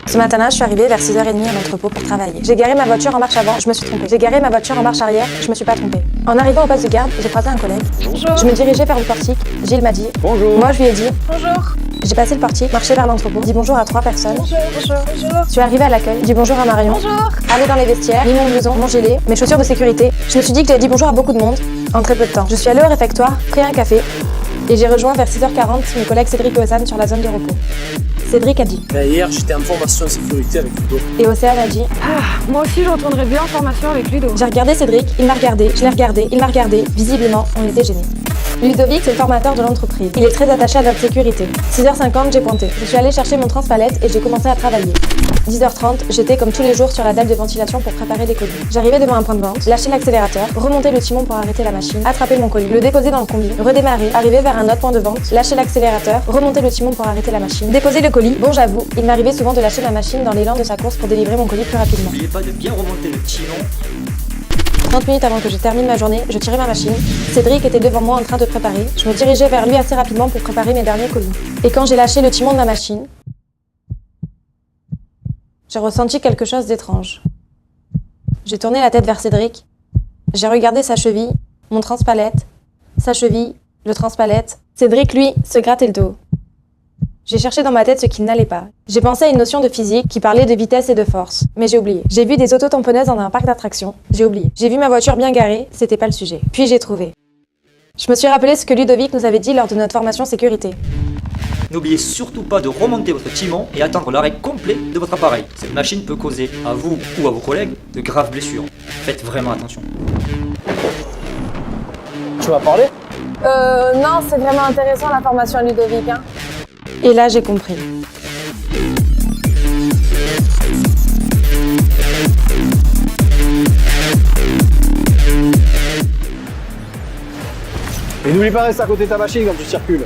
Ce matin-là, je suis arrivée vers 6h30 à l'entrepôt pour travailler. J'ai garé ma voiture en marche avant, je me suis trompée. J'ai garé ma voiture en marche arrière, je me suis pas trompée. En arrivant au poste de garde, j'ai croisé un collègue. Bonjour. Je me dirigeais vers le portique. Gilles m'a dit Bonjour. Moi, je lui ai dit. Bonjour. J'ai passé le portique, marché vers l'entrepôt, dit bonjour à 3 personnes. Bonjour. Je suis arrivée à l'accueil, dit bonjour à Marion. Bonjour. Allée dans les vestiaires, mis mon blouson, mon gilet, mes chaussures de sécurité. Je me suis dit que j'avais dit bonjour à beaucoup de monde en très peu de temps. Je suis allée au réfectoire, pris un café et j'ai rejoint vers 6h40 mon collègue Cédric et Océane sur la zone de repos. Cédric a dit Hier, j'étais en formation en sécurité avec Ludo. et Océane a dit. Moi aussi, je retournerai bien en formation avec Ludo. J'ai regardé Cédric, il m'a regardé, je l'ai regardé, il m'a regardé. Visiblement, on était gênés. Ludovic, c'est le formateur de l'entreprise. Il est très attaché à notre sécurité. 6h50, j'ai pointé. Je suis allée chercher mon transpalette et j'ai commencé à travailler. 10h30, j'étais comme tous les jours sur la dalle de ventilation pour préparer les colis. J'arrivais devant un point de vente, lâcher l'accélérateur, remonter le timon pour arrêter la machine, attraper mon colis, le déposer dans le combi, redémarrer, arriver vers un autre point de vente, lâcher l'accélérateur, remonter le timon pour arrêter la machine, déposer le colis. Bon, j'avoue, il m'arrivait souvent de lâcher ma machine dans l'élan de sa course pour délivrer mon colis plus rapidement. N'oubliez pas de bien remonter le timon. 30 minutes avant que je termine ma journée, je tirais ma machine. Cédric était devant moi en train de préparer. Je me dirigeais vers lui assez rapidement pour préparer mes derniers colis. Et quand j'ai lâché le timon de ma machine, j'ai ressenti quelque chose d'étrange. J'ai tourné la tête vers Cédric. J'ai regardé sa cheville, mon transpalette, sa cheville, le transpalette. Cédric, lui, se grattait le dos. J'ai cherché dans ma tête ce qui n'allait pas. J'ai pensé à une notion de physique qui parlait de vitesse et de force. Mais j'ai oublié. J'ai vu des autotamponneuses dans un parc d'attractions. J'ai oublié. J'ai vu ma voiture bien garée. C'était pas le sujet. Puis j'ai trouvé. Je me suis rappelé ce que Ludovic nous avait dit lors de notre formation sécurité. N'oubliez surtout pas de remonter votre timon et attendre l'arrêt complet de votre appareil. Cette machine peut causer à vous ou à vos collègues de graves blessures. Faites vraiment attention. Tu vas parler? Non, c'est vraiment intéressant la formation à Ludovic, hein. Et là, j'ai compris. Et n'oublie pas de rester à côté de ta machine quand tu circules.